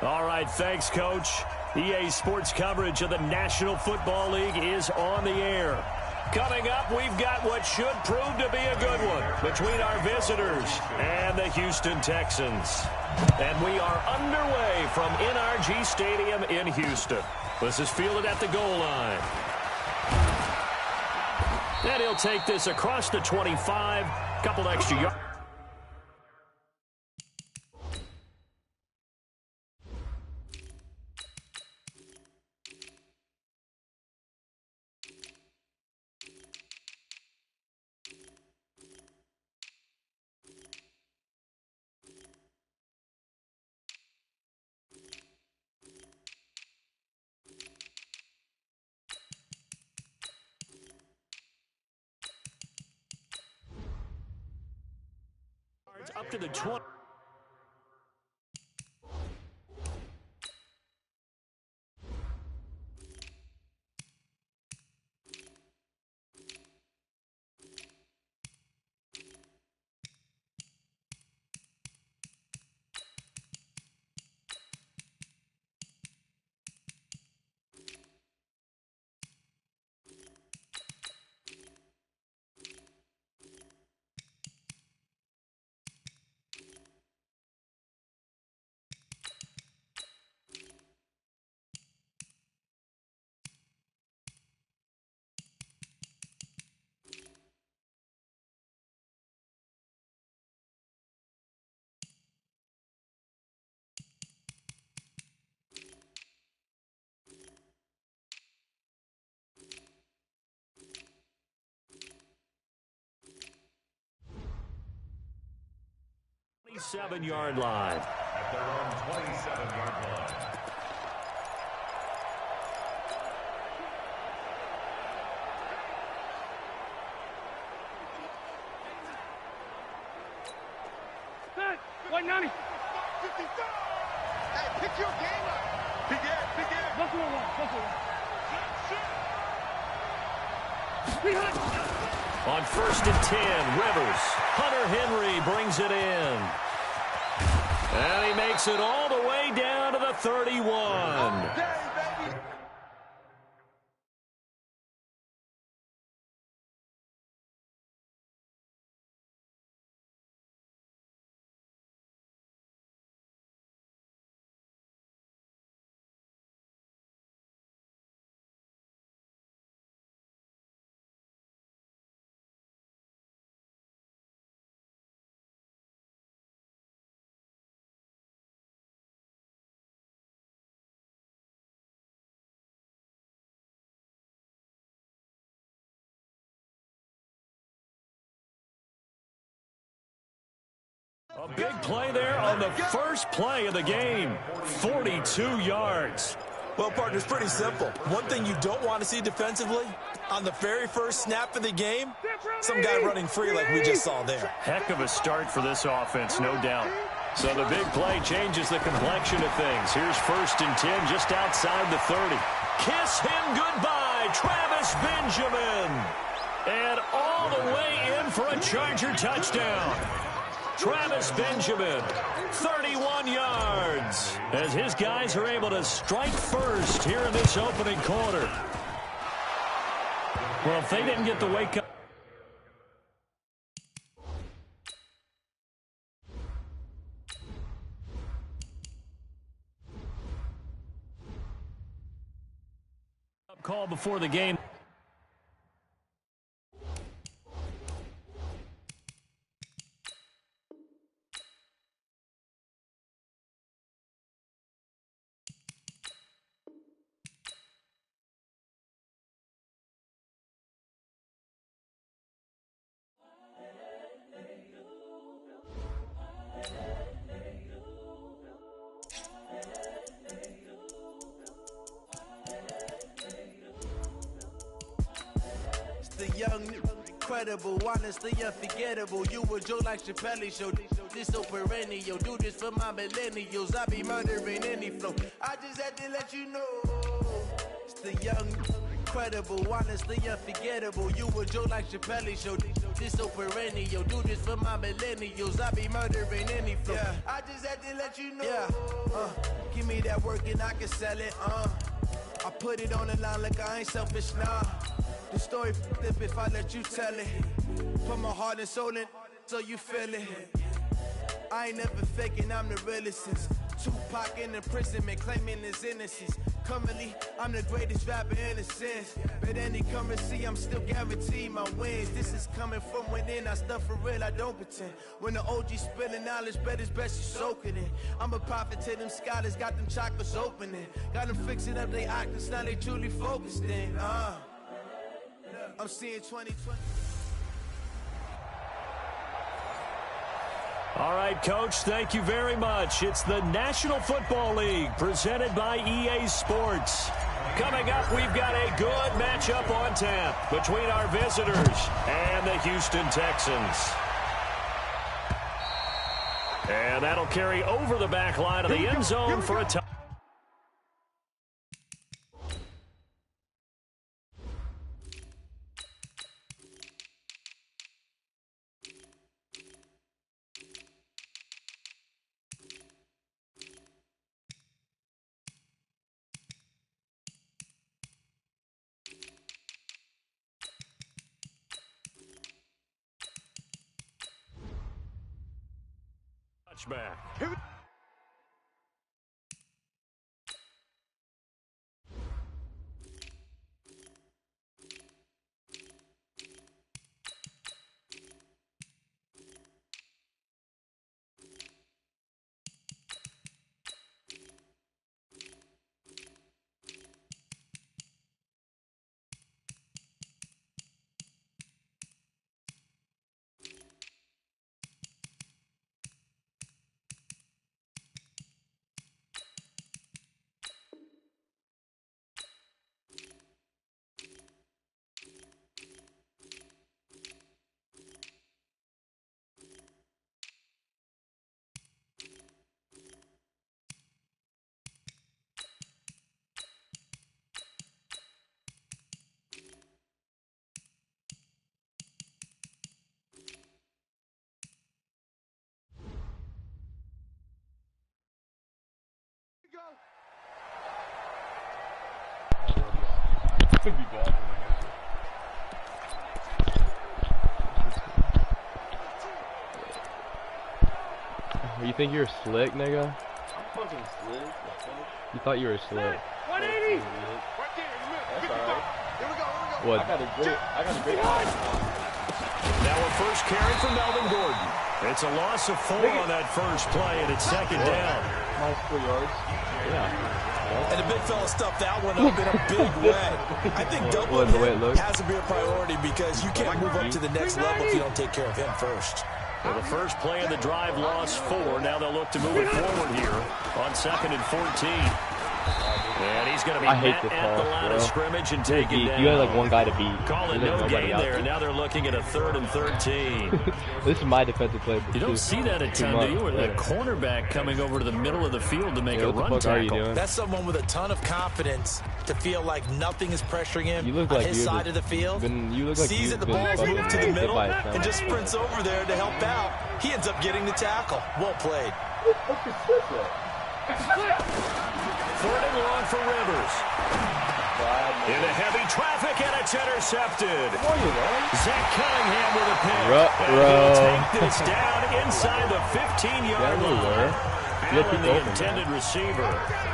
All right, thanks, Coach. EA Sports coverage of the National Football League is on the air. Coming up, we've got what should prove to be a good one between our visitors and the Houston Texans. And we are underway from NRG Stadium in Houston. This is fielded at the goal line. And he'll take this across the 25, couple extra yards. Up to the 20. Seven-yard line. At their own 27-yard line. Hey, 190. Hey, pick your game up. Pick it. Buckle one. On 1st and 10, Rivers. Hunter Henry brings it in. And he makes it all the way down to the 31. A big play there on the first play of the game. 42 yards. Well, partner, it's pretty simple. One thing you don't want to see defensively, on the very first snap of the game, some guy running free like we just saw there. Heck of a start for this offense, no doubt. So the big play changes the complexion of things. Here's 1st and 10 just outside the 30. Kiss him goodbye, Travis Benjamin. And all the way in for a Charger touchdown. Travis Benjamin, 31 yards, as his guys are able to strike first here in this opening quarter. Well, if they didn't get the wake-up. Call before the game. The young, incredible, honestly unforgettable. You a joke like Chappelle Show. This so perennial. Do this for my millennials. I be murdering any flow. I just had to let you know. It's the young, incredible, honestly unforgettable. You a Joe like Chappelle show. This so perennial. Do this for my millennials. I be murdering any flow. Yeah. I just had to let you know. Yeah. Give me that work and I can sell it. I put it on the line like I ain't selfish, nah. The story flip if I let you tell it. Put my heart and soul in so you feel it. I ain't never faking, I'm the realest since Tupac in imprisonment, claiming his innocence. Currently, I'm the greatest rapper in a sense. But any currency, I'm still guaranteed my wins. This is coming from within, I stuff for real, I don't pretend. When the OG spilling knowledge, bet it's best you soak it in. I'm a prophet to them scholars, got them chakras opening. Got them fixing up their octaves, now they truly focused in. I'm seeing 2020. All right, Coach, thank you very much. It's the National Football League presented by EA Sports. Coming up, we've got a good matchup on tap between our visitors and the Houston Texans. And that'll carry over the back line of the end zone for a touchdown. Touchback. Could be bad. You think you're slick, nigga? I'm fucking slick. You thought you were slick. 180! That's alright. Here we go. What? I got a great Now a first carry for Melvin Gordon. It's a loss of 4 on that first play, and it's second down. Nice 4 yards. Yeah. And the big fella stuffed that one up in a big way. I think doubling him has to be a priority because you can't move up to the next level if you don't take care of him first. Well, the first play of the drive lost 4. Now they'll look to move it forward here on 2nd and 14. And he's going to be met at the line of scrimmage and take it down. You had like one guy to beat. Call it no gain there, and now they're looking at a 3rd and 13. This is my defensive play. You don't see that a ton, do you? With a cornerback coming over to the middle of the field to make a run tackle. That's someone with a ton of confidence to feel like nothing is pressuring him on his side of the field. Sees that the ball's moved to the middle and just sprints over there to help out. He ends up getting the tackle. Well played. 3rd and long for Rivers. Into heavy traffic, and it's intercepted. Zach Cunningham with a pick. And he'll take this down inside the 15-yard line. Allen, the intended receiver.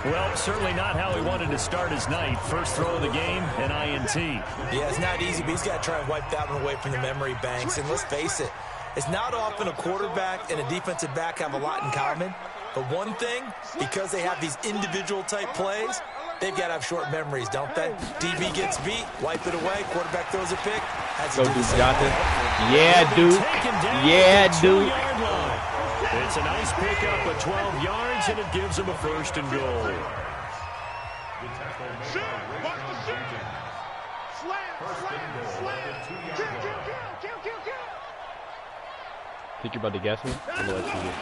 Well, certainly not how he wanted to start his night. First throw of the game, an INT. Yeah, it's not easy, but he's got to try and wipe that one away from the memory banks. And let's face it, it's not often a quarterback and a defensive back have a lot in common. But one thing, because they have these individual type plays, they've got to have short memories, don't they? DB gets beat, wipe it away, quarterback throws a pick. Go Duke Johnson. Yeah, Duke. Yeah, Duke. It's a nice pickup of 12 yards, and it gives him a 1st and goal. Watch the shoot. Slam. Kill. Think you're about to guess me? I'm gonna let you get it.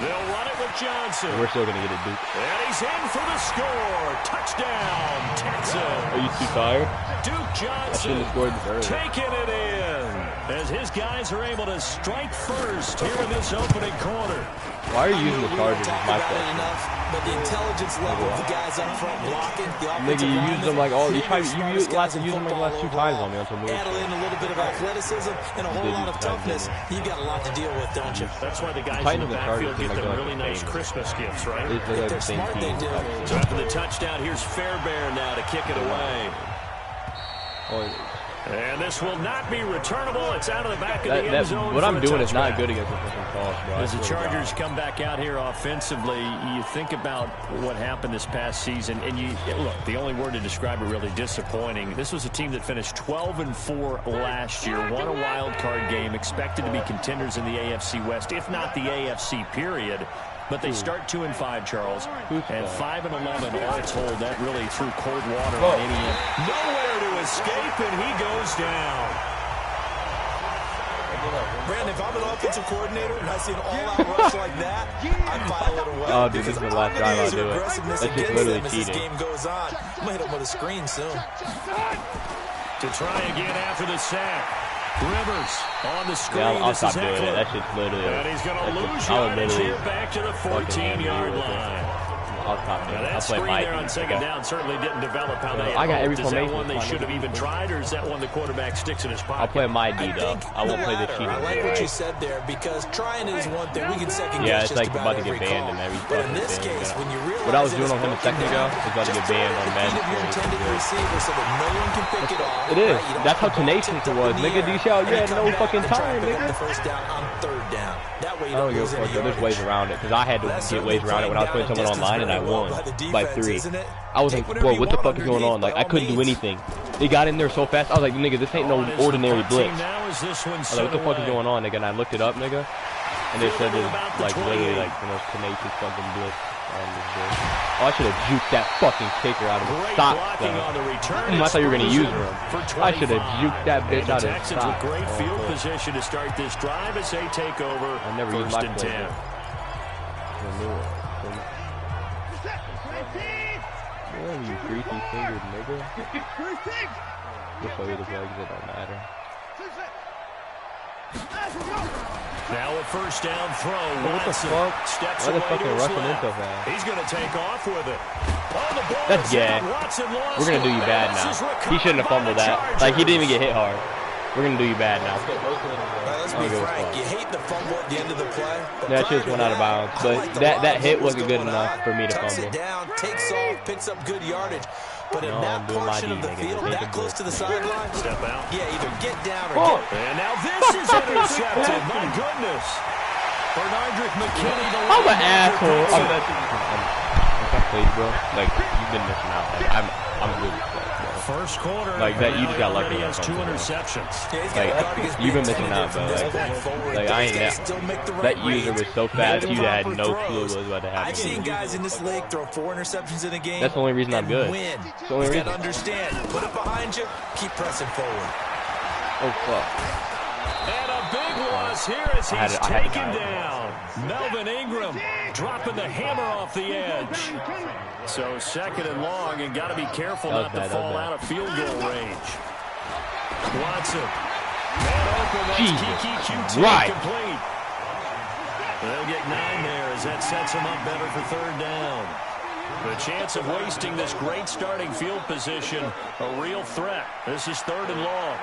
They'll run it with Johnson. We're still gonna get it, Duke. And he's in for the score. Touchdown, Texans. Are you too tired? Duke I should Johnson have scored this early. taking it in as his guys are able to strike first here in this opening quarter. Why are you using the Chargers? Is my About it question. enough, but the intelligence level of the guys up front blocking, the Nigga, offensive you linemen, used them like all. You tried. You smartest guys in used them like the football last 2 overall. times on me until moving. Add in a little bit of athleticism and a whole Did lot you of try to toughness. do You got a lot to deal with, don't you? That's why the guys Titans in the and Chargers backfield seem get like them they're really like the nice same. Christmas gifts, right? They look like the They're same smart, team. they do. So after the touchdown, here's Fairbairn now to kick it away. Oh, And this will not be returnable. It's out of the back of the end zone. what for I'm a doing is not touchback. good against the fucking toss, bro. I As the swear to God. Chargers come back out here offensively, you think about what happened this past season, and look, the only word to describe it really disappointing. This was a team that finished 12-4 last year, won a wild card game, expected to be contenders in the AFC West, if not the AFC period. But they start 2-5, Charles, and 5-11 all told. That really threw cold water on any. Nowhere to escape, and he goes down. Brandon, if I'm an offensive coordinator and I see an all-out rush like that, I file it away. Oh, dude, this is the last drive I'll do it. That's just literally as this cheating. game goes on. I'm gonna hit him with a screen soon. To try again after the sack. Rivers on the screen. Yeah, I'll This stop is doing it. Eckler. That's just literally. And he's going to lose I would yardage literally here back to the 14-yard line. I'll stop doing Now it. that I'll play screen my there on second down certainly didn't develop how they I got hoped. every Is that formation. one they should have even tried, or is that one the quarterback sticks in his pocket? I'll play my D, though. I won't play the latter. cheating. I like what you said there, because trying it is one thing. We can second guess Yeah, it's just like about about to get every banned call. and every But in fucking this thing, case, yeah. when you realize What I was that doing it's on him a second broken ago down, is about to just get banned throw on it at the Madden. feet of your intended receiver so that no one can pick it off. It is. Right? You don't That's how have the ball tenacious tipped it up was. in the Nigga, air do you see how you and had come no back fucking and try time, and pick up nigga? the first down on third down. That way you I don't don't give a lose fuck. any There's yardage. ways around it, because I had to get ways around it when I was playing someone online and I won by 3. I was like, whoa, what the fuck is going on? Like, I couldn't do anything. They got in there so fast. I was like, nigga, this ain't no ordinary blitz. I was like, what the fuck is going on, nigga? And I looked it up, nigga. And they said it's like literally like the most tenacious fucking blitz on this blitz. Oh, I should have juked that fucking kicker out of his socks, though. I thought you were going to use him. I should have juked that bitch out of his Texans socks. with great field position to start this drive as they take over. I never used first my and play. 10. Man, you greasy fingered nigga. We'll show you the legs, it don't matter. Now a first down throw. What the Watson fuck? steps Why the away fuck to are his rushing in left. so fast? He's going to take off with it. Oh, the ball That's is gay. out. Watson lost We're gonna do you it. bad This is now. recovered He shouldn't have by fumbled the that. Like, he didn't even get Chargers. hit hard. We're gonna do you bad now. Let's I be don't give a frank. fuck. You hate the fumble at the end of the play. But That prior just to went out of that, bounds. I But like the that line of hit what was wasn't good going enough on. for me to Tucks fumble. it down, takes off, picks up good yardage. But in No, that I'm doing my portion of D, the nigga. field, Take that the close to the sideline, Step out. yeah, either get down or get. And now this is intercepted. My goodness. Bernardrick McKinney. I'm an asshole. Please, bro. Like, you've been missing out. Like, I'm really fucked, bro. First quarter. Like, that, you just got lucky. He has on 2 something, bro. interceptions. Yeah, he's got to guard Like, against you've been being missing out, tentative from bro. this point forward. Like, I These ain't guys that. still make the That right user reads. was so fast, Make you the had proper no clue what throws. was about to happen. I've seen guys in this league throw 4 interceptions in a game. That's the only reason I'm and good. Win. It's the only You reason. gotta understand. Put it behind you. Keep pressing forward. Oh, fuck. And a big loss here as I had he's to taken die. down. Melvin Ingram dropping the hammer off the edge. So second and long, and got to be careful That was not to bad, that was fall bad. out of field goal range. Watson. Man open. That's Jesus Kiki QT Christ. complete. They'll get 9 there as that sets them up better for third down. The chance of wasting this great starting field position, a real threat. This is third and long.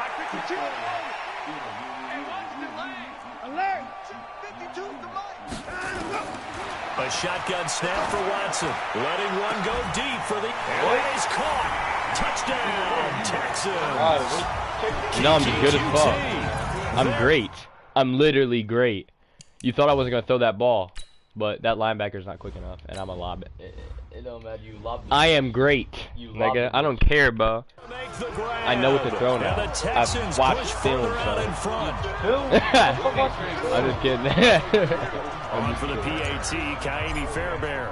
A shotgun snap for Watson. Letting one go deep for the... And it is caught. Touchdown, Texans. No, I'm just good as fuck. I'm great. I'm literally great. You thought I wasn't going to throw that ball, but that linebacker's not quick enough, and I'm a lob it. It don't matter. You lob the I am great, nigga. I don't care, bro. I know what to throw now. I've watched film, so. I'm just kidding. On for the PAT, Kaimi Fairbairn.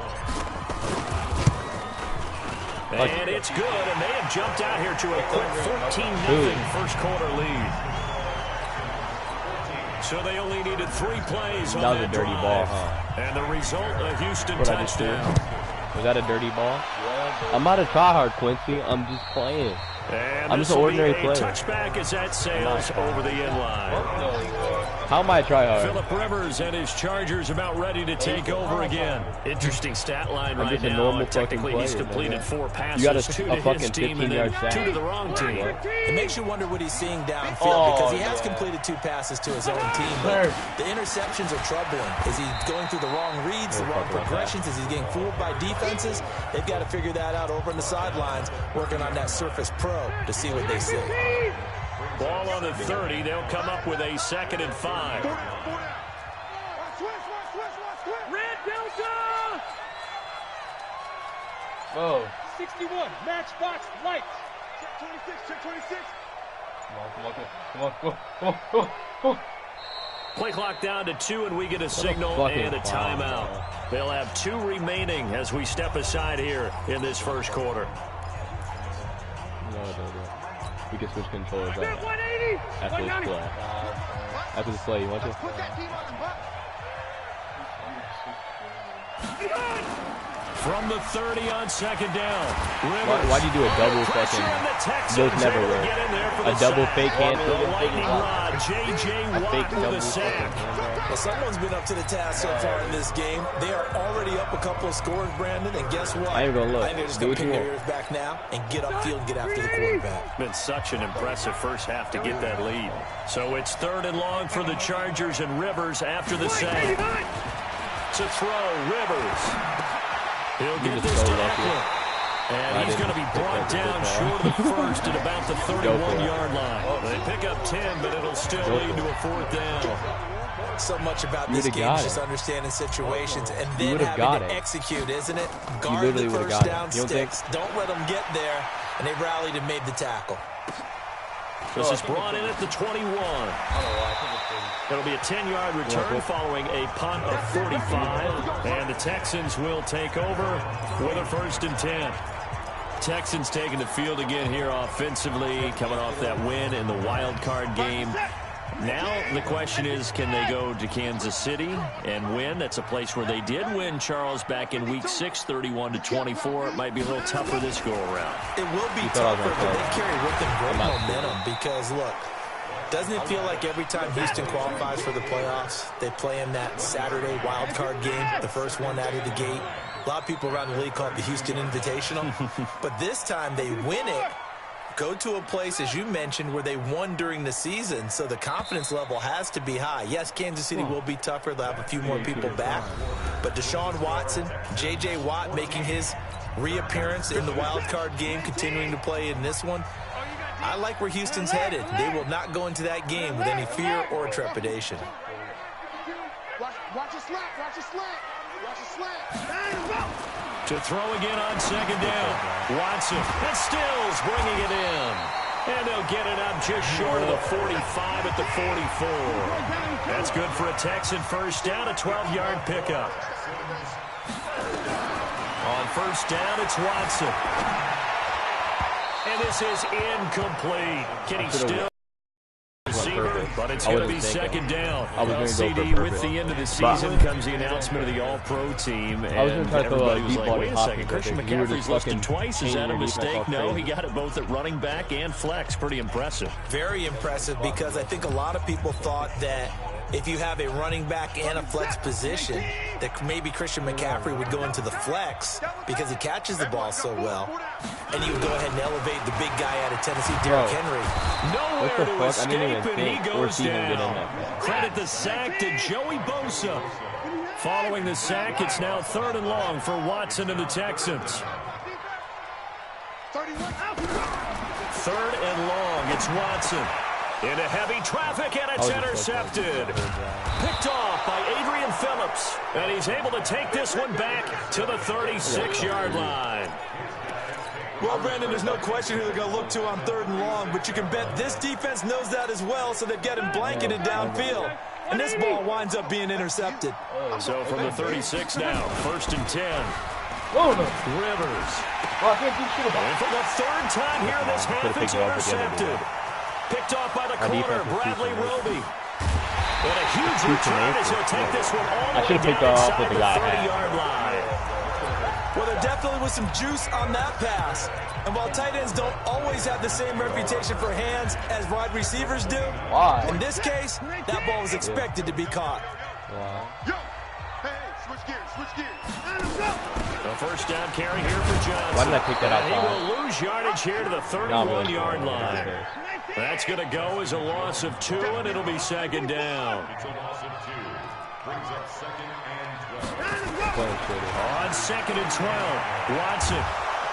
And it's good, and they have jumped out here to a quick 14-0 first quarter lead. So they only needed 3 plays on that was a dirty drive. ball, huh? And the result, a Houston What I just did? touchdown. Was that a dirty ball? I'm not a tryhard, Quincy. I'm just playing. And I'm just an ordinary player. Touchback as that sails over the inline. How am I a tryhard? Phillip Rivers and his Chargers about ready to take over again. Interesting stat line right now. Normal Technically, player, he's completed 4 passes. You got 2 a to fucking his team and 15-yard then sack. 2 to the wrong team. It makes you wonder what he's seeing downfield because he has completed 2 passes to his own team. But the interceptions are troubling. Is he going through the wrong reads, the wrong progressions? Is he getting fooled by defenses? They've got to figure that out over on the sidelines, working on that Surface Pro to see what they see. Ball on the 30. They'll come up with a 2nd and 5. Red Delta! Oh. 61, matchbox light. Check 26, check 26. Come on. Play clock down to 2, and we get a signal and a timeout. They'll have 2 remaining as we step aside here in this first quarter. No. We can switch controllers right now. After this play. After this play, you want to? From the 30 on 2nd down. Rivers. Why do you do a double fucking? Those never work. A double fake hand. The lightning rod. J.J. Watt with a sack. Well, someone's been up to the task so far in this game. They are already up a couple of scores, Brandon, and guess what? I ain't gonna look. I think they're just going to pick their ears back now and get upfield and get after the quarterback. Been such an impressive first half to get that lead. So it's 3rd and long for the Chargers, and Rivers after the sack. To throw, Rivers. He'll get this to Eckler. And he's going to be brought down short of the first at about the 31-yard line. They pick up 10, but it'll still lead to a 4th down. So much about this game is just understanding situations and then having to execute, isn't it? Guard the first down sticks. Don't let them get there. And they rallied and made the tackle. This is brought in at the 21. It'll be a 10-yard return following a punt of 45. And the Texans will take over with a 1st and 10. Texans taking the field again here offensively, coming off that win in the wild card game. Now the question is, can they go to Kansas City and win? That's a place where they did win, Charles, back in Week 6, 31-24. It might be a little tougher this go-around. It will be tougher, but they carry with them great momentum because, look, doesn't it feel like every time Houston qualifies for the playoffs, they play in that Saturday wild card game, the first one out of the gate? A lot of people around the league call it the Houston Invitational. But this time they win it, go to a place, as you mentioned, where they won during the season, so the confidence level has to be high. Yes, Kansas City will be tougher. They'll have a few more people back. But Deshaun Watson, J.J. Watt making his reappearance in the wild card game, continuing to play in this one. I like where Houston's headed. They will not go into that game with any fear or trepidation. Watch your slant, watch your slant, watch your slant. To throw again on 2nd down. Watson and Stills bringing it in. And they'll get it up just short of the 45 at the 44. That's good for a Texan first down, a 12-yard pickup. On 1st down, it's Watson. And this is incomplete. Can he still receiver? But it's going to be 2nd down. CD, with the end of the season comes the announcement of the All-Pro team. And everybody was like, wait a second, Christian McCaffrey's listed twice. Is that a mistake? No, he got it both at running back and flex. Pretty impressive. Very impressive because I think a lot of people thought that if you have a running back and a flex position, that maybe Christian McCaffrey would go into the flex because he catches the ball so well. And he would go ahead and elevate the big guy out of Tennessee, Derrick Henry. Nowhere to escape, and he goes down. Credit the sack to Joey Bosa. Following the sack, it's now 3rd and long for Watson and the Texans. 3rd and long, it's Watson. Into heavy traffic, and it's intercepted. Picked off by Adrian Phillips. And he's able to take this one back to the 36-yard line. Well, Brandon, there's no question who they're going to look to on 3rd and long, but you can bet this defense knows that as well, so they've got him blanketed downfield. And this ball winds up being intercepted. So from the 36 now, 1st and 10. Rivers. And for the 3rd time here in this half, it's intercepted. Picked off by the corner, Bradley Roby. And a huge return as he'll take this one all the way picked down off with inside the guy the 30-yard line. Well, there definitely was some juice on that pass. And while tight ends don't always have the same reputation for hands as wide receivers do, in this case, that ball was expected to be caught. The first down carry here for Johnson. Why did I pick that out? He will lose yardage here to the 31-yard line. That's going to go as a loss of 2, and it'll be second down. Brings up second and 12. On second and 12, Watson.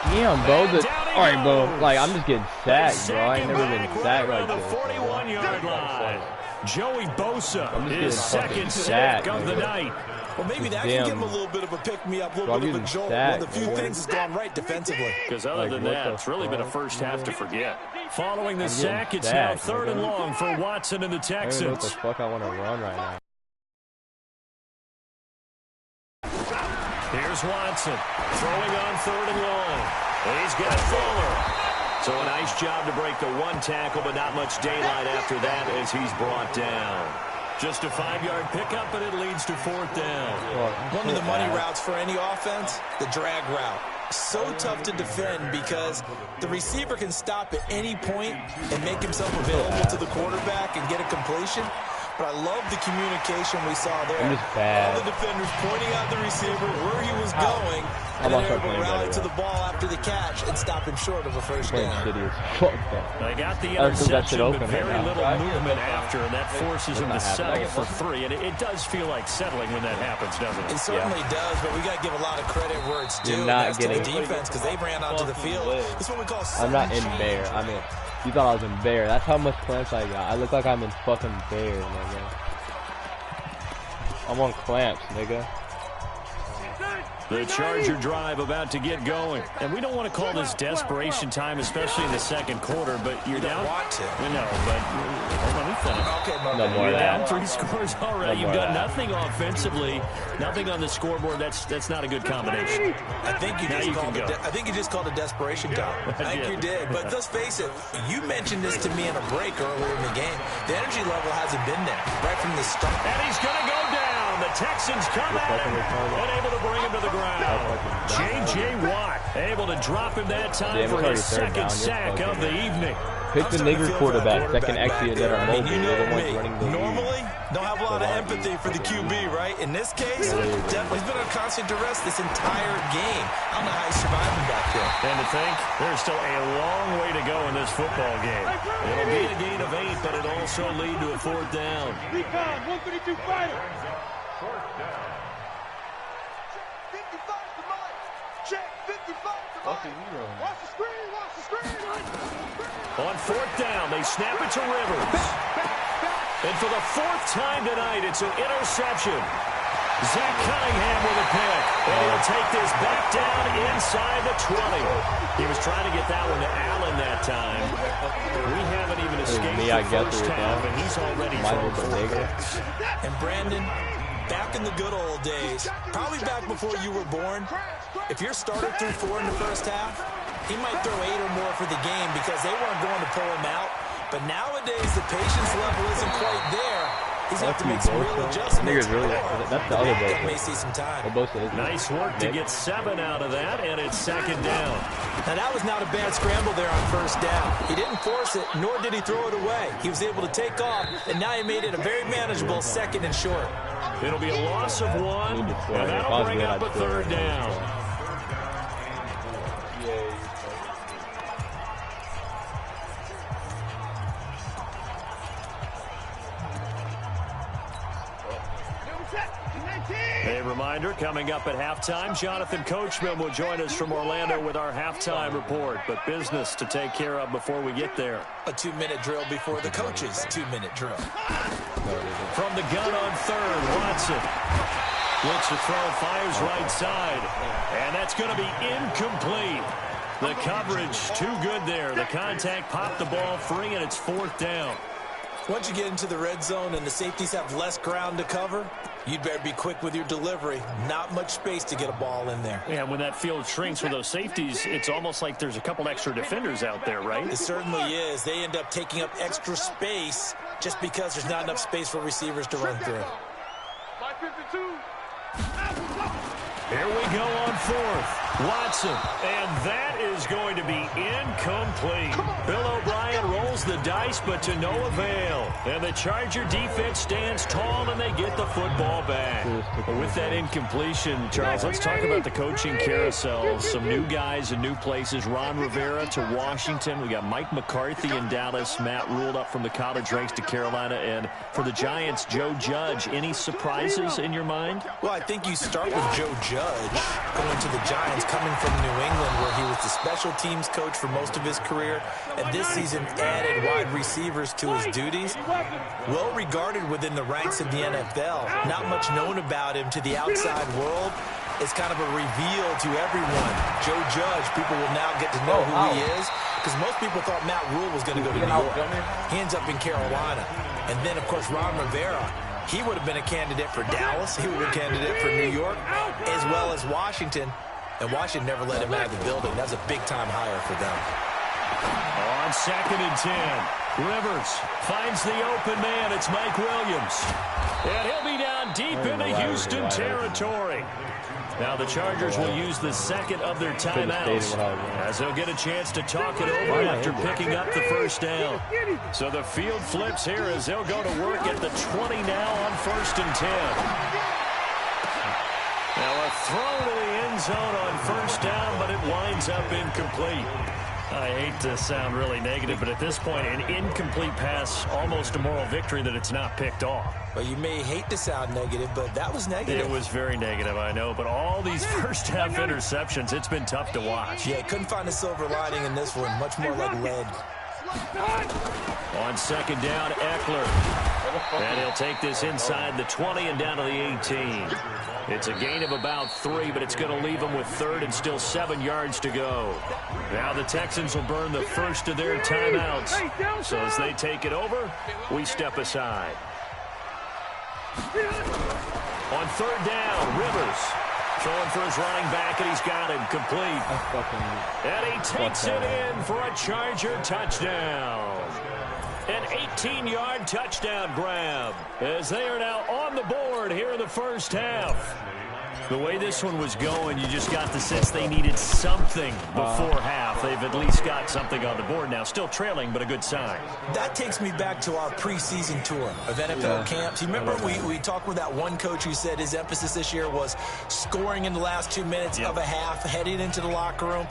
Damn, bro. All right, bro. Like, I'm just getting sacked, bro. I ain't never been sacked like the this. 41-yard line. Joey Bosa, his second sack of the night. Well, maybe that can give him a little bit of a pick-me-up, a little bit of a jolt. One of the few things has gone right defensively. Because other than that, it's really been a first half to forget. Following the sack, it's now 3rd and long for Watson and the Texans. I don't know what the fuck I want to run right now. Here's Watson, throwing on 3rd and long. He's got Fuller. So a nice job to break the 1 tackle, but not much daylight after that as he's brought down. Just a 5-yard pickup, but it leads to 4th down. One of the money routes for any offense, the drag route. So tough to defend because the receiver can stop at any point and make himself available to the quarterback and get a completion. But I love the communication we saw there. All the defenders pointing out the receiver, where he was going, and then able to rally to the ball after the catch and stop him short of a first down. They got the interception, but very little movement after, and that forces him to settle for 3. And it does feel like settling when that happens, doesn't it? It certainly does, but we got to give a lot of credit where it's due. That's to the defense because they ran onto the field. This is what we call I'm not in Bear. I mean, you thought I was in Bear. That's how much clamps I got. I look like I'm in fucking Bear, nigga. I'm on clamps, nigga. The Charger drive about to get going. And we don't want to call this desperation time, especially in the second quarter, but you're down. Want to. No, but let me finish. Okay, no more you're of down 3 scores already. You've done nothing offensively, nothing on the scoreboard. That's not a good combination. I think you just called it desperation time. I think you did. But let's face it, you mentioned this to me in a break earlier in the game. The energy level hasn't been there right from the start. And he's going to go down. The Texans come at him and able to bring him to the ground. J.J. Watt able to drop him that time for his second sack of the evening. Pick the nigger quarterback that can actually that are mobile. They're the ones running the normally don't have a lot of empathy for the QB, right? In this case, definitely he's been on constant duress this entire game. I don't know how he's surviving back there. And to think, there's still a long way to go in this football game. It'll be a gain of 8, but it'll also lead to a 4th down. Recon, 132 fighter. Watch the screen. On 4th down, they snap it to Rivers. And for the 4th time tonight, it's an interception. Zach Cunningham with a pick. And he'll take this back down inside the 20. He was trying to get that one to Allen that time. We haven't even escaped the first half, and he's already thrown for picks. And Brandon, back in the good old days, probably back before you were born, if your starter threw 4 in the first half, he might throw 8 or more for the game because they weren't going to pull him out. But nowadays, the patience level isn't quite there. He's going to have to make some real adjustments. That's the other Bosa. May see some time. Nice work to get 7 out of that, and it's second down. Now, that was not a bad scramble there on first down. He didn't force it, nor did he throw it away. He was able to take off, and now he made it a very manageable 2nd and short. It'll be a loss of 1, and that'll bring up a 3rd down. A reminder, coming up at halftime, Jonathan Coachman will join us from Orlando with our halftime report. But business to take care of before we get there. A 2-minute drill before the coach's 2-minute drill. From the gun on 3rd, Watson. Looks to throw, fires right side. And that's going to be incomplete. The coverage too good there. The contact popped the ball free, and it's 4th down. Once you get into the red zone and the safeties have less ground to cover, you'd better be quick with your delivery. Not much space to get a ball in there. Yeah, when that field shrinks with those safeties, it's almost like there's a couple extra defenders out there, right? It certainly is. They end up taking up extra space just because there's not enough space for receivers to run through. Here we go on fourth. Watson, and that is going to be incomplete. Bill O'Brien rolls the dice, but to no avail. And the Charger defense stands tall, and they get the football back. With that incompletion, Charles, let's talk about the coaching carousel. Some new guys in new places. Ron Rivera to Washington. We got Mike McCarthy in Dallas. Matt ruled up from the college ranks to Carolina. And for the Giants, Joe Judge. Any surprises in your mind? Well, I think you start with Joe Judge going to the Giants, coming from New England, where he was the special teams coach for most of his career, and this season added wide receivers to his duties. Well regarded within the ranks of the NFL. Not much known about him to the outside world. It's kind of a reveal to everyone. Joe Judge, people will now get to know who he is, because most people thought Matt Rule was going to go to New York. He ends up in Carolina. And then, of course, Ron Rivera. He would have been a candidate for Dallas. He would have been a candidate for New York, as well as Washington. And Washington never let him out of the building. That was a big-time hire for them. On 2nd and 10, Rivers finds the open man. It's Mike Williams. And he'll be down deep into Houston territory. Now the Chargers will use the second of their timeouts as they'll get a chance to talk it over after picking up the first down. So the field flips here as they'll go to work at the 20 now on 1st and 10. Now a throw to the end zone on 1st down, but it winds up incomplete. I hate to sound really negative, but at this point, an incomplete pass, almost a moral victory that it's not picked off. Well, you may hate to sound negative, but that was negative. It was very negative, I know, but all these first-half interceptions, it's been tough to watch. Yeah, couldn't find a silver lining in this one, much more like lead. On 2nd down, Eckler. And he'll take this inside the 20 and down to the 18. It's a gain of about 3, but it's going to leave them with 3rd and still 7 yards to go. Now the Texans will burn the first of their timeouts. So as they take it over, we step aside. On 3rd down, Rivers throwing for his running back, and he's got him complete. And he takes it in for a Charger touchdown. An 18-yard touchdown grab as they are now on the board here in the first half. The way this one was going, you just got the sense they needed something before half. They've at least got something on the board now. Still trailing, but a good sign. That takes me back to our preseason tour of NFL camps. You remember we talked with that one coach who said his emphasis this year was scoring in the last 2 minutes of a half, heading into the locker room.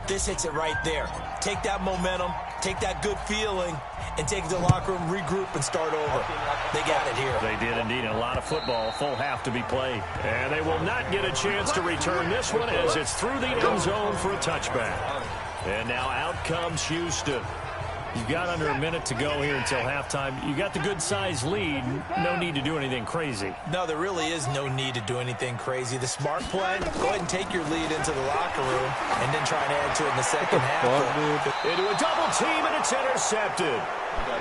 This hits it right there. Take that momentum, take that good feeling, and take it to the locker room, regroup, and start over. They got it here. They did indeed. A lot of football, full half to be played. And they will not get a chance to return this one as it's through the end zone for a touchback. And now out comes Houston. You've got under a minute to go here until halftime. You got the good-sized lead. No need to do anything crazy. No, there really is no need to do anything crazy. The smart play, go ahead and take your lead into the locker room and then try and add to it in the second half. Into a double team, and it's intercepted.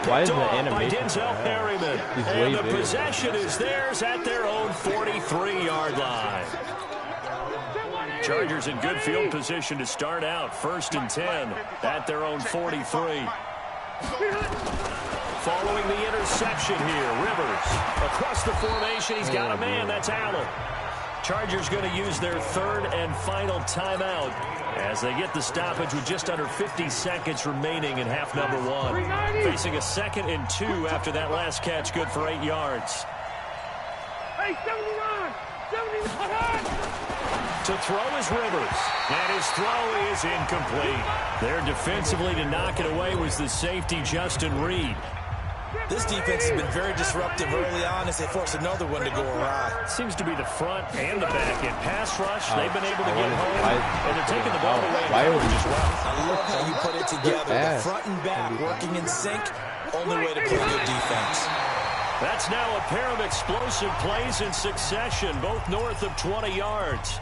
Why is the animation? By Denzel Perryman. And the possession is theirs at their own 43-yard line. Chargers in good field position to start out. 1st and 10 at their own 43. Following the interception here, Rivers across the formation. He's got a man. That's Allen. Chargers going to use their 3rd and final timeout as they get the stoppage with just under 50 seconds remaining in half number 1. Facing a 2nd and 2 after that last catch, good for 8 yards. Hey, 79! 79! To throw is Rivers, and his throw is incomplete. There defensively to knock it away was the safety, Justin Reed. This defense has been very disruptive early on as they force another one to go awry. Seems to be the front and the back end. Pass rush, they've been able to get home, and they're taking the ball away in coverage as well. I love how you put it together. The front and back working in sync, only way to play good defense. That's now a pair of explosive plays in succession, both north of 20 yards.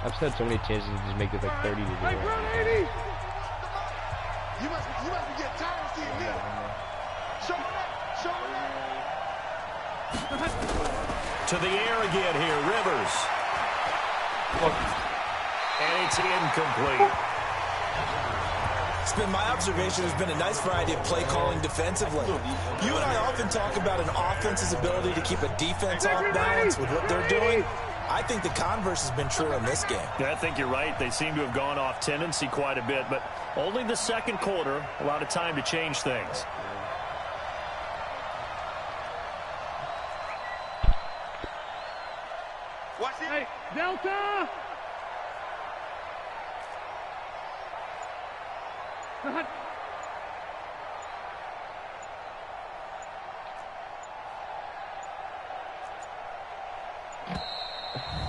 I've had so many chances to just make it like 30 to 0. You must be getting tired of seeing this. Show that. To the air again here, Rivers. And it's incomplete. It's been my observation there's been a nice variety of play calling defensively. You and I often talk about an offense's ability to keep a defense off balance with what they're doing. I think the converse has been true in this game. Yeah, I think you're right. They seem to have gone off tendency quite a bit, but only the second quarter, a lot of time to change things. Watch it. Hey, Delta!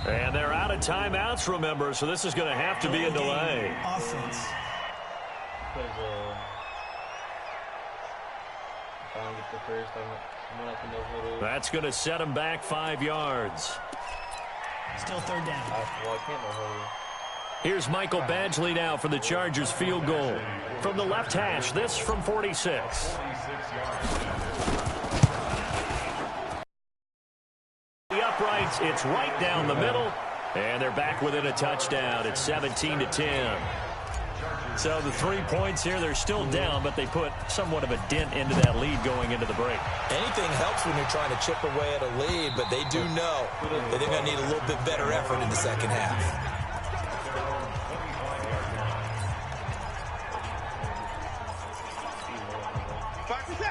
And they're out of timeouts, remember, so this is going to have to be a delay. Offense. That's going to set them back 5 yards. Still third down. Here's Michael Badgley now for the Chargers field goal. From the left hash, this from 46. The uprights, it's right down the middle. And they're back within a touchdown. It's 17-10. So the 3 points here, they're still down, but they put somewhat of a dent into that lead going into the break. Anything helps when you're trying to chip away at a lead, but they do know that they're going to need a little bit better effort in the second half.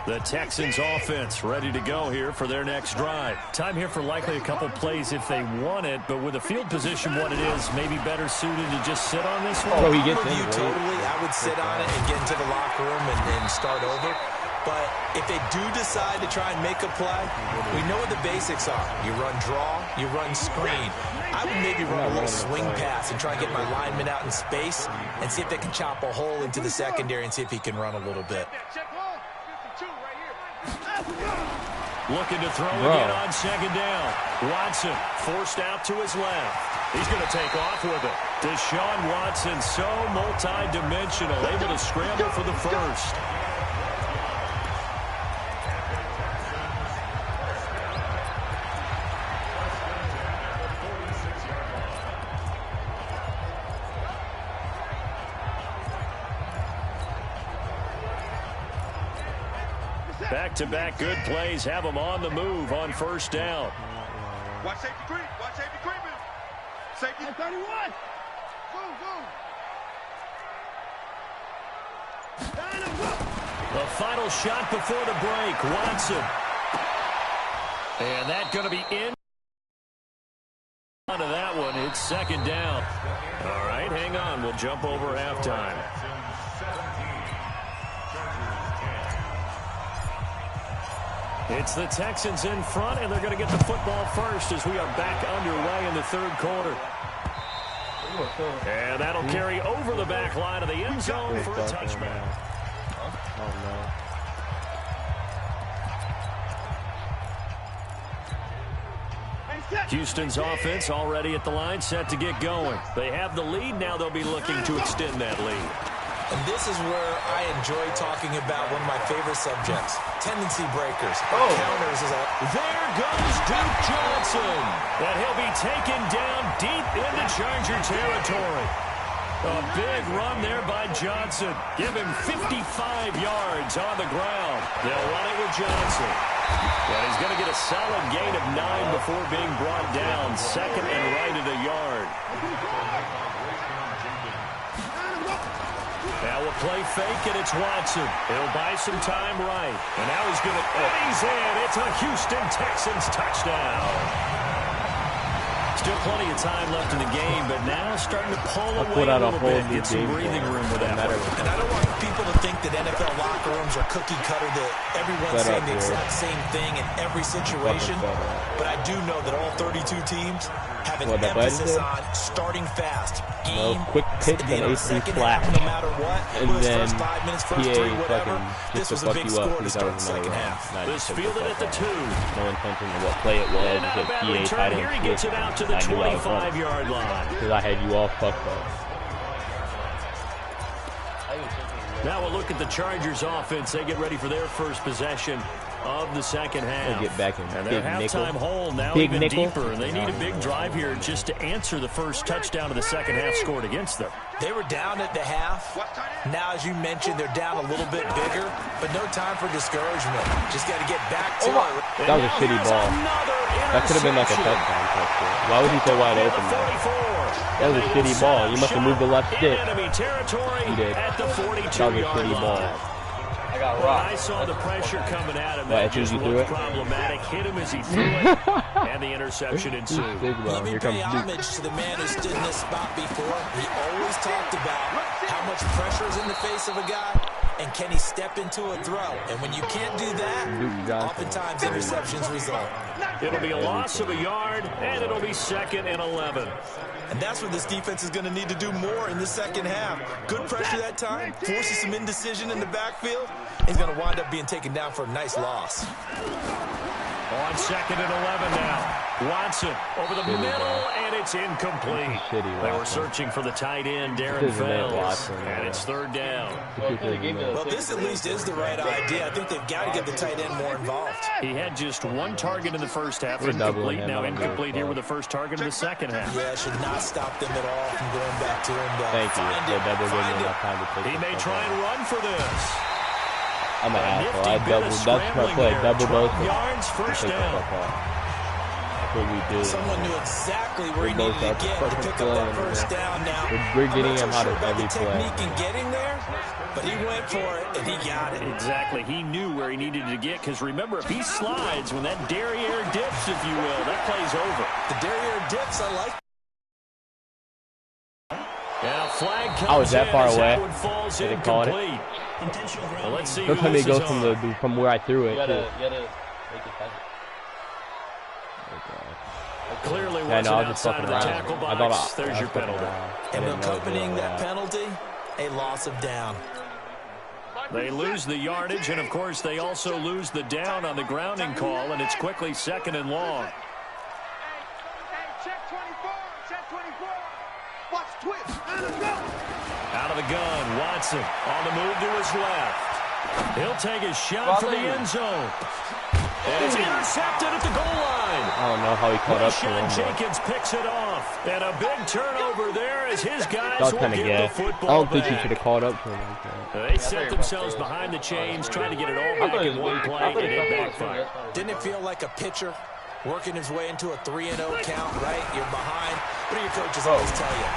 The Texans offense ready to go here for their next drive. Time here for likely a couple plays if they want it, but with the field position what it is, maybe better suited to just sit on this one. Oh, he gets in. Totally, I would sit on it and get into the locker room and start over. But if they do decide to try and make a play, we know what the basics are. You run draw, you run screen. I would maybe run a little swing pass and try and get my lineman out in space and see if they can chop a hole into the secondary and see if he can run a little bit. Looking to throw again on second down. Watson forced out to his left. He's going to take off with it. Deshaun Watson, so multi-dimensional, able to scramble for the first. Back-to-back good plays have them on the move on first down. Watch safety creep. Watch safety creeping. Safety 31. The final shot before the break. Watson. And that going to be in. Onto that one. It's second down. All right, hang on. We'll jump over halftime. It's the Texans in front, and they're going to get the football first as we are back underway in the third quarter. And that'll carry over the back line of the end zone for a touchback. Houston's offense already at the line, set to get going. They have the lead. Now they'll be looking to extend that lead. And this is where I enjoy talking about one of my favorite subjects, tendency breakers. Counters is There goes Duke Johnson. And he'll be taken down deep into Charger territory. A big run there by Johnson. Give him 55 yards on the ground. They'll run it with Johnson. And he's going to get a solid gain of 9 before being brought down. Second and right at a yard. Now a play fake, and it's Watson. He'll buy some time right. And now he's going to... And he's in. It's a Houston Texans touchdown. Still plenty of time left in the game, but now starting to pull away a little bit. Get some breathing room with that. And I don't want people to think that NFL locker rooms are cookie cutter, that everyone's saying the exact same thing in every situation. But I do know that all 32 teams have an emphasis on starting fast. Quick pitch and a flat. No matter what, and then first 5 minutes, first PA 3, whatever. Just This was a big score to start the second half. This fielded at the 2. No intention of what play it was. And not a bad return here. He gets it out to the 25-yard line. Because I had you all fucked up. Now we'll look at the Chargers offense. They get ready for their first possession of the second half. Get back in. And their halftime hole now even deeper. And they need a big drive here just to answer the first touchdown of the second half scored against them. They were down at the half. Now, as you mentioned, they're down a little bit bigger, but no time for discouragement. Just got to get back to it. That was a shitty ball. That could have been like a touchdown. Why was he so wide open? That was a shitty ball. You must have moved the left stick. He did. That was a shitty ball. I got When rocked. I saw the pressure coming at him, that just looked problematic. Hit him as he threw it, and the interception ensued. Let me pay homage to the man who stood in this spot before. He always talked about how much pressure is in the face of a guy, and can he step into a throw. And when you can't do that, oftentimes interceptions result. It'll be a loss of a yard, and it'll be 2nd and 11. And that's what this defense is going to need to do more in the second half. Good pressure that time, forces some indecision in the backfield. He's going to wind up being taken down for a nice loss. On 2nd and 11 now. Watson over the middle, and it's incomplete. They were searching for the tight end, Darren Fells, and it's 3rd down. Well, this at least is the right idea. I think they've got to get the tight end more involved. He had just 1 target in the first half, incomplete. Now incomplete here with the first target in the second half. Yeah, should not stop them at all from going back to him. Thank you. He may try and run for this. I'm an asshole. That's my play. Double both. Yards, first down. That's what we do. Someone knew exactly where he needed to get to pick up that first down now. We're getting him out of every play. Technique in getting there, but he went for it, and he got it. Exactly. He knew where he needed to get, because remember, if he slides, when that derriere dips, if you will, that play's over. The derriere dips, I like. And a flag comes I was that far away. They didn't call it. Well, let's see Don't who tell me this it goes is from where I threw it. You gotta make it fast. Clearly Yeah, wasn't no, I was just outside of the fucking tackle around. box. There's your penalty. And accompanying that penalty, a loss of down. They lose the yardage, and of course they also lose the down on the grounding call, and it's quickly 2nd and long. Check 24, check 24. Watch twist, and a go. Out of the gun, Watson on the move to his left. He'll take a shot for the end zone. And it's intercepted at the goal line. I don't know how he caught up to him. Jenkins picks it off. And a big turnover there as his guys That was will kind of get gay. the football I don't think back. he should have caught up to him like that. They set themselves behind the chains, trying to get it all back in one play, and it backfired. Didn't it feel like a pitcher working his way into a 3-0 count, right? You're behind. What do your coaches always tell you?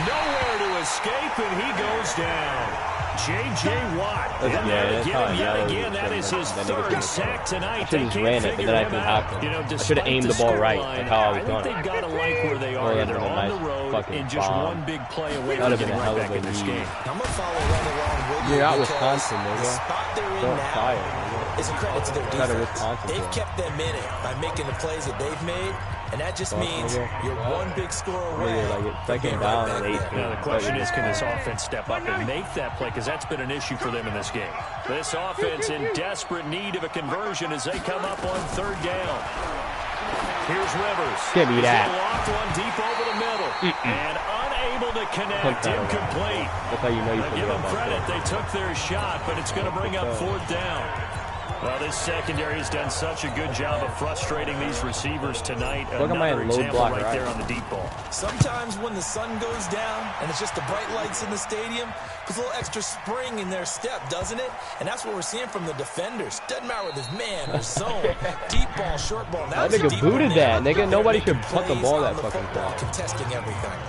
Nowhere to escape, and he goes down. J.J. Watt. Yet again, that is his 3rd sack tonight. I should have just ran it, but then I didn't happen. You know, I should have aimed the ball right, like how I was going. I think they've got to like where they are. They're on the road and just one big play away from getting right back in this game. I'm going to follow right along with you. You're out Wisconsin, nigga. The spot they're in now is a credit to their defense. They've kept them in it by making the plays that they've made. And that just means you're one big score away. Second down and 18. Now the question is, can this offense step up and make that play? Because that's been an issue for them in this game. This offense in desperate need of a conversion as they come up on 3rd down. Here's Rivers. Give me that. Locked one deep over the middle. And unable to connect. Incomplete. That's how you know you give them credit. They took their shot, but it's going to bring up 4th down. Well, this secondary has done such a good job of frustrating these receivers tonight. Look at my load block right there on the deep ball. Sometimes when the sun goes down and it's just the bright lights in the stadium, puts a little extra spring in their step, doesn't it? And that's what we're seeing from the defenders. Doesn't matter with his man or zone, deep ball, short ball. Now that nigga booted that. Nigga, nobody could punt the ball that fucking far. Contesting everything.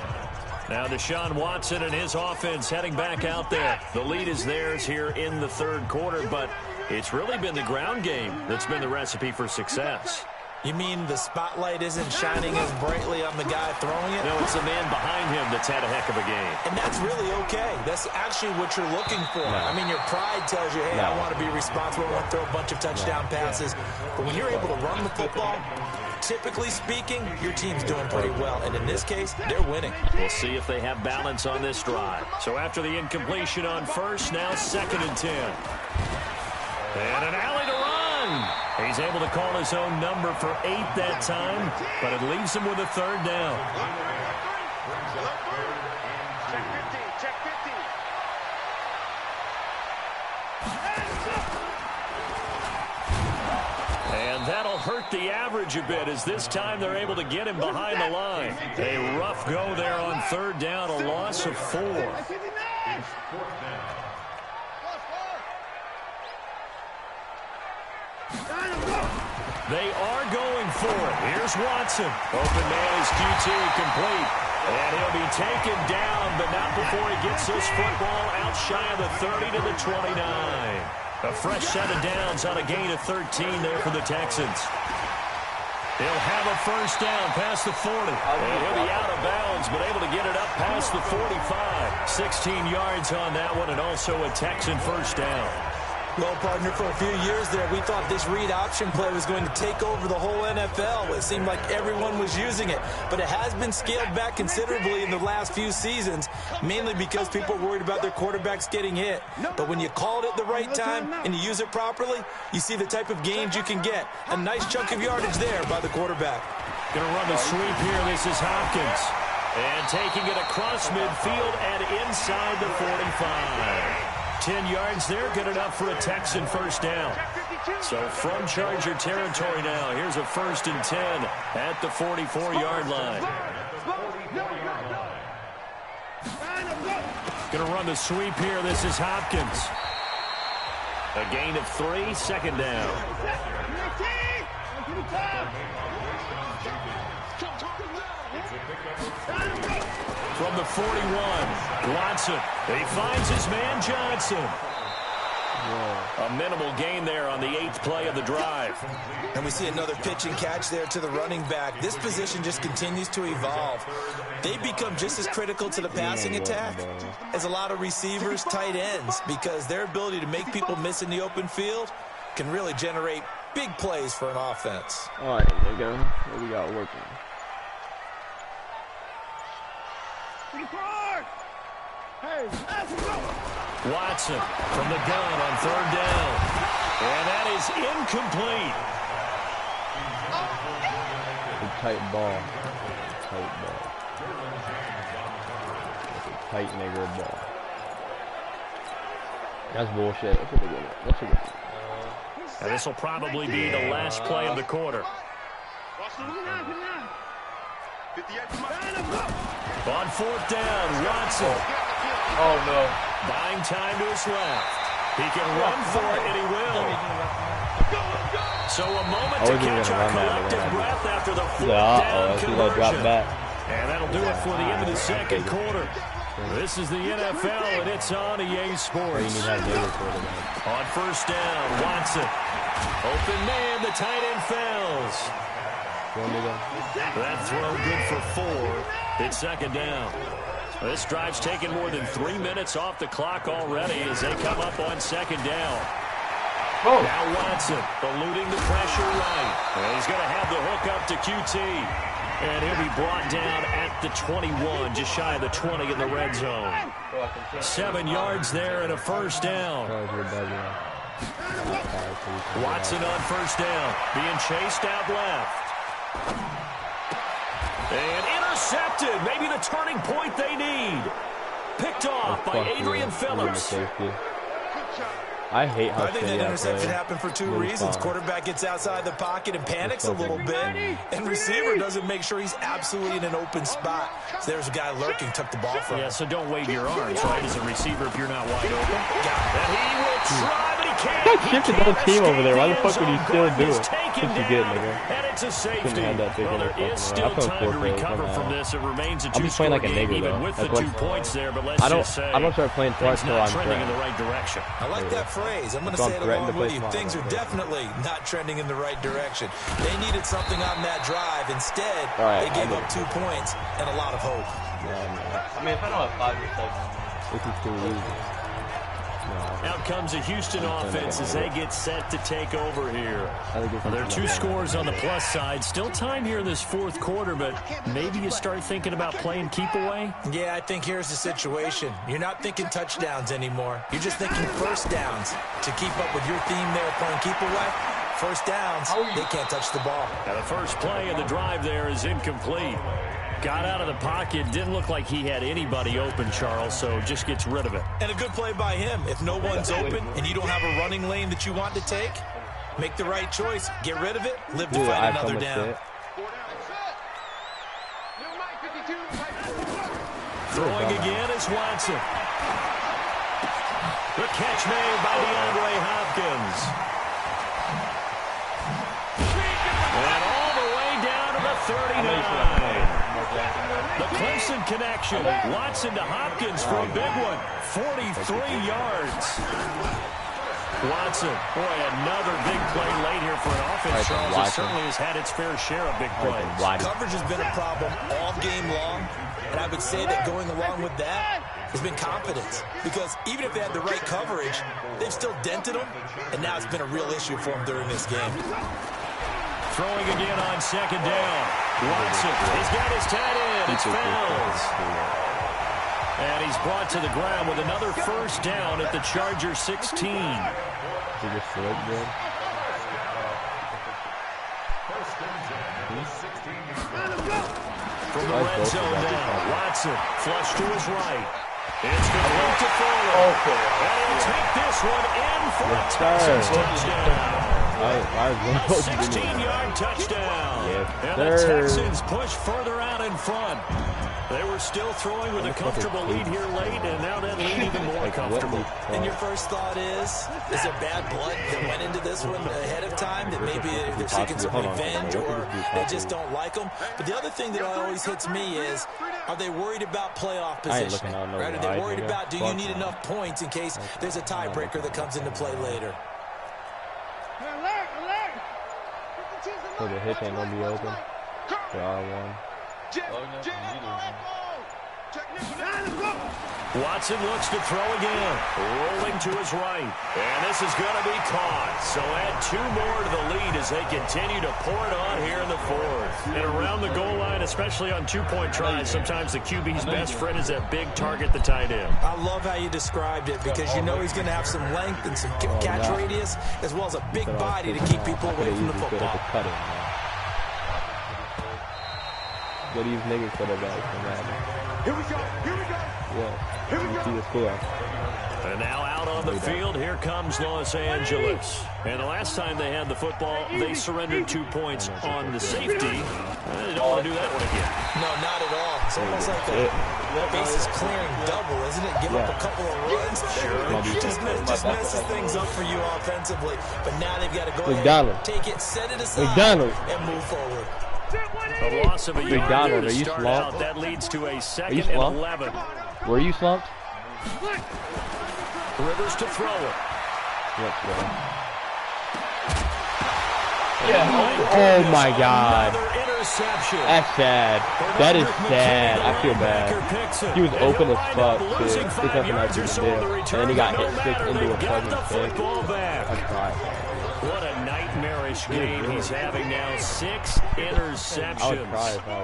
Now Deshaun Watson and his offense heading back out there. The lead is theirs here in the 3rd quarter, but it's really been the ground game that's been the recipe for success. You mean the spotlight isn't shining as brightly on the guy throwing it? No, it's the man behind him that's had a heck of a game. And that's really okay. That's actually what you're looking for. I mean, your pride tells you, hey, I want to be responsible. I want to throw a bunch of touchdown passes. But when you're able to run the football, typically speaking, your team's doing pretty well. And in this case, they're winning. We'll see if they have balance on this drive. So after the incompletion on 1st, now 2nd and 10. And an alley to run. He's able to call his own number for 8 that time, but it leaves him with a 3rd down. Check 15, check 15. That'll hurt the average a bit as this time they're able to get him behind the line. A rough go there on third down, a loss of 4. They are going for it. Here's Watson. Open man is QT complete. And he'll be taken down, but not before he gets this football out shy of the 30 to the 29. A fresh set of downs on a gain of 13 there for the Texans. He'll have a first down past the 40. And he'll be out of bounds, but able to get it up past the 45. 16 yards on that one, and also a Texan first down. Well, partner, for a few years there, we thought this read option play was going to take over the whole NFL. It seemed like everyone was using it, but it has been scaled back considerably in the last few seasons, mainly because people are worried about their quarterbacks getting hit. But when you call it at the right time and you use it properly, you see the type of gains you can get. A nice chunk of yardage there by the quarterback. Going to run the sweep here. This is Hopkins. And taking it across midfield and inside the 45. 10 yards there, good enough for a Texan first down. So from Charger territory now, here's a 1st and 10 at the 44-yard line. Going to run the sweep here. This is Hopkins. A gain of 3, second down. From the 41, Watson. He finds his man, Johnson. A minimal gain there on the 8th play of the drive. And we see another pitch and catch there to the running back. This position just continues to evolve. They become just as critical to the passing attack as a lot of receivers, tight ends, because their ability to make people miss in the open field can really generate big plays for an offense. All right, there we go. What we got working? Watson from the gun on third down. And that is incomplete. Tight ball. Tight ball. That's a tight nigga ball. That's bullshit. That's a good one. That's a good one. And this will probably be the last play of the quarter. On fourth down, Watson. Oh, no. Buying time to his left. He can run for it, and he will. So a moment to catch our collective breath after the fourth down conversion. And that'll do it for the end of the second quarter. This is the NFL, and it's on EA Sports. On first down, Watson. Open man, the tight end fails. That throw good for 4. It's second down. This drive's taken more than 3 minutes off the clock already as they come up on second down. Oh. Now Watson eluding the pressure right. And he's going to have the hook up to QT. And he'll be brought down at the 21, just shy of the 20 in the red zone. 7 yards there and a first down. Watson on first down, being chased out left. And intercepted. Maybe the turning point they need. Picked off by Adrian Phillips. I hate how I think that interception happened for 2 reasons. Quarterback gets outside the pocket and panics a little bit, and receiver doesn't make sure he's absolutely in an open spot. So there's a guy lurking, took the ball from him. Yeah, so don't wave your arms, right, as a receiver if you're not wide open. And he will try, but he can't. He shifted the whole team over there. Why the fuck would he still do it? Taken down, and it's a safety. Well, there is still time to recover from this. It remains a 2-score game, even with the 2 points there. But let's just say I don't start playing twice till I'm trending in the right direction. I like that phrase. I'm going to say it along with you. Things are definitely not trending in the right direction. They needed something on that drive. Instead, they gave up 2 points and a lot of hope. I mean, if I don't have 5 or 7. This is too easy. Out comes a Houston offense as they get set to take over here. Well, there are 2 scores on the plus side. Still time here in this fourth quarter, but maybe you start thinking about playing keep away? Yeah, I think here's the situation. You're not thinking touchdowns anymore. You're just thinking first downs. To keep up with your theme there, playing keep away, first downs, they can't touch the ball. Now the first play of the drive there is incomplete. Got out of the pocket. Didn't look like he had anybody open, Charles, so just gets rid of it. And a good play by him. If no one's open and you don't have a running lane that you want to take, Make the right choice. Get rid of it. Live to fight another down. Throwing again is Watson. The catch made by DeAndre Hopkins. And all the way down to the 39. The Clemson connection. Watson to Hopkins for a big one. 43 yards. Watson, boy, another big play late here for an offense. Charles, it certainly has had its fair share of big plays. Coverage has been a problem all game long, and I would say that going along with that has been confidence. Because even if they had the right coverage, they've still dented them, and now it's been a real issue for them during this game. Throwing again on second down. Watson, he's got his tight end. It's Fells. And he's brought to the ground with another first down at the Charger 16. From the red zone now, Watson flush to his right. It's complete to Fuller. And he'll take this one in for a touchdown. 16-yard touchdown. And the Texans push further out in front. They were still throwing with a comfortable lead here late, and now that lead even more comfortable. And your first thought is there bad blood that went into this one ahead of time, that maybe they're seeking some revenge or they just don't like them? But the other thing that always hits me is, are they worried about playoff position? Right? Are they worried about, do you need enough points in case there's a tiebreaker that comes into play later? So the hitch ain't going to be open for R1. Watson looks to throw again, rolling to his right, and this is going to be caught. So add 2 more to the lead as they continue to pour it on here in the fourth. And around the goal line, especially on 2-point tries, sometimes the QB's best friend is that big target, the tight end. I love how you described it, because you know he's going to have some length and some catch radius, as well as a big body to keep people away from the football. What do you niggas put about Madden? Here we go. Yeah. Here we go. See the score. And now out on the field, here comes Los Angeles. And the last time they had the football, they surrendered 2 points on the safety. They don't want to do that one again. No, not at all. It's almost like a bases clearing double, isn't it? Give up a couple of runs. Sure. Just messes things up for you offensively. But now they've got to go ahead, take it, set it aside, and move forward. A loss of a yard to start out. That leads to a 2nd and 11. Were you slumped? Rivers to throw it. Oh my God. Interception. That's sad. That is sad. I feel bad. He was open as fuck, too. There's nothing I could do. And then he got hit 6 into a fucking pick. I cried. What a nightmarish game he's having now. 6 interceptions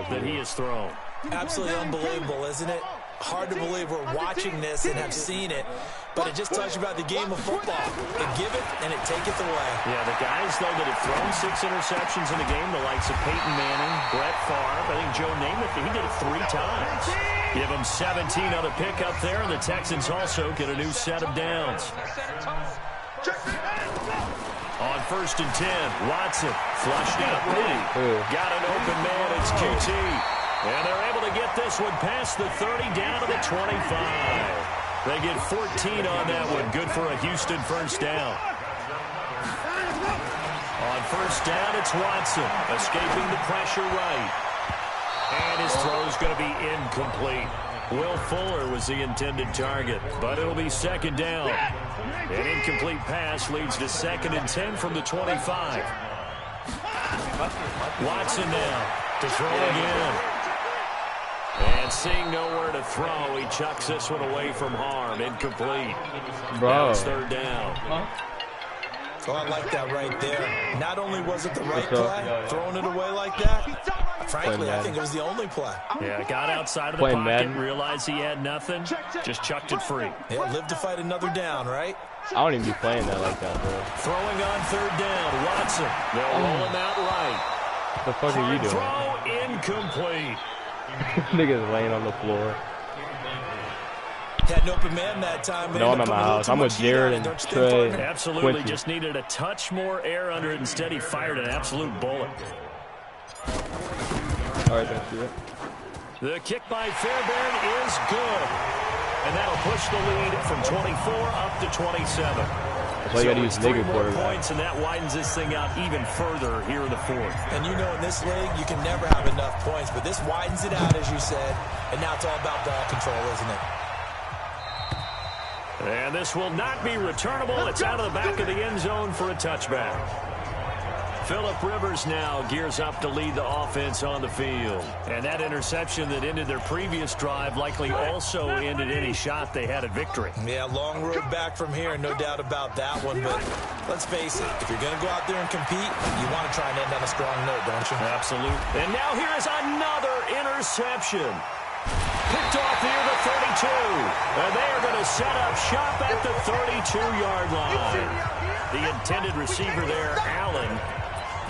that he has thrown. Absolutely unbelievable, isn't it? Hard to believe we're watching this and have seen it, but it just tells you about the game of football. It giveth and it taketh away. Yeah, the guys, though, that have thrown 6 interceptions in a game, the likes of Peyton Manning, Brett Favre, I think Joe Namath, he did it 3 times. Give him 17 on a pickup there, and the Texans also get a new set of downs. On 1st and 10, Watson flushed out right. Got an open man, it's QT. And they're able to get this one past the 30 down to the 25. They get 14 on that one. Good for a Houston first down. On 1st down, it's Watson escaping the pressure right. And his throw is going to be incomplete. Will Fuller was the intended target, but it'll be 2nd down. An incomplete pass leads to 2nd and 10 from the 25. Watson now to throw again. And seeing nowhere to throw, he chucks this one away from harm. Incomplete. Now it's 3rd down. Oh, I like that right there. Not only was it the right play, throwing it away like that, frankly, I think it was the only play. Yeah, got outside of the pocket, realized he had nothing, just chucked it free. Yeah, live to fight another down, right? I don't even be playing that like that, bro. Throwing on 3rd down, Watson. They'll roll him out right. What the fuck are you doing? Throw incomplete. Niggas laying on the floor. Had an open man that time. No, I'm at my house. I'm with Jared and Trey. Absolutely. Quincy. Just needed a touch more air under it. Instead, he fired an absolute bullet. All right, that's it. The kick by Fairbairn is good. And that'll push the lead from 24 up to 27. That's why you got to use nigger quarterback. Points, and that widens this thing out even further here in the fourth. And you know, in this league, you can never have enough points, but this widens it out, as you said, and now it's all about ball control, isn't it? And this will not be returnable. It's out of the back of the end zone for a touchback. Phillip Rivers now gears up to lead the offense on the field. And that interception that ended their previous drive likely also ended any shot they had at victory. Yeah, long road back from here, no doubt about that one. But let's face it, if you're going to go out there and compete, you want to try and end on a strong note, don't you? Absolutely. And now here is another interception. Picked off near the 32. And they are going to set up shop at the 32-yard line. The intended receiver there, Allen.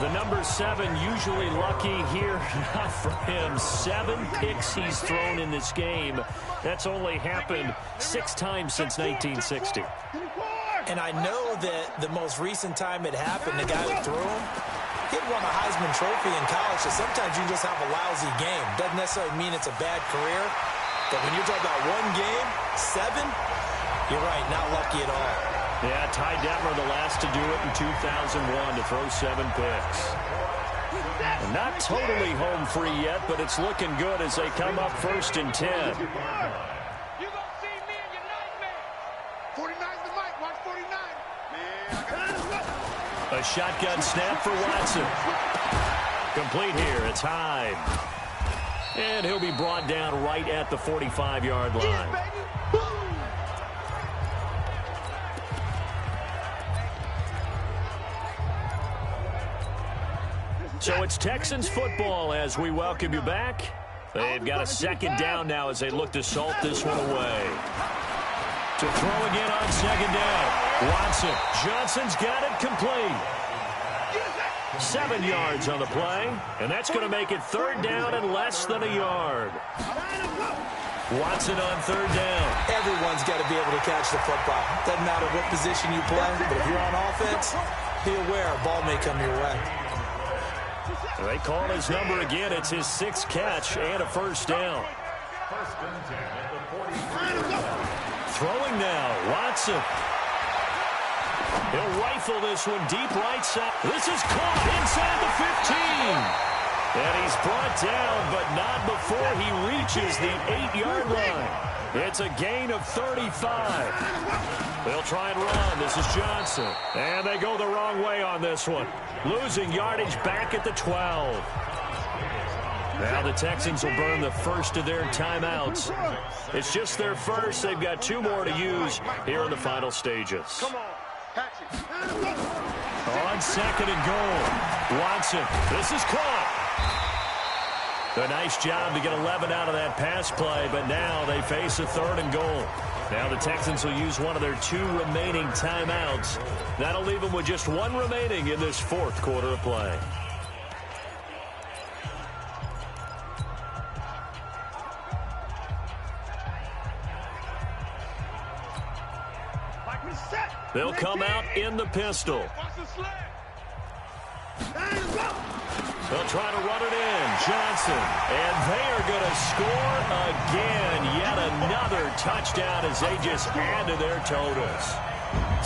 The number 7 usually lucky here. Not for him. 7 picks he's thrown in this game. That's only happened 6 times since 1960. And I know that the most recent time it happened, the guy who threw him, he had won a Heisman Trophy in college, so sometimes you just have a lousy game. Doesn't necessarily mean it's a bad career, but when you're talking about one game, 7, you're right, not lucky at all. Yeah, Ty Detmer, the last to do it in 2001, to throw 7 picks. And not totally home free yet, but it's looking good as they come up 1st and 10. You gonna see me in your nightmare. 49's the mic, watch 49. A shotgun snap for Watson. Complete here, it's Hyde. And he'll be brought down right at the 45-yard line. So it's Texans football as we welcome you back. They've got a 2nd down now as they look to salt this one away. To throw again on 2nd down. Watson. Johnson's got it complete. 7 yards on the play, and that's going to make it 3rd down and less than a yard. Watson on 3rd down. Everyone's got to be able to catch the football. Doesn't matter what position you play, but if you're on offense, be aware a ball may come your way. They call his number again. It's his 6th catch and a 1st down. 1st and 10 at the 40. Throwing now, Watson. He'll rifle this one deep right side. This is caught inside the 15. And he's brought down, but not before he reaches the 8-yard line. It's a gain of 35. They'll try and run. This is Johnson. And they go the wrong way on this one. Losing yardage back at the 12. Now the Texans will burn the first of their timeouts. It's just their first. They've got 2 more to use here in the final stages. On 2nd and goal. Watson. This is caught. A nice job to get 11 out of that pass play, but now they face a 3rd and goal. Now the Texans will use one of their 2 remaining timeouts. That'll leave them with just 1 remaining in this 4th quarter of play. They'll come out in the pistol. They'll try to run it in. Johnson. And they are going to score again. Yet another touchdown as they just add to their totals.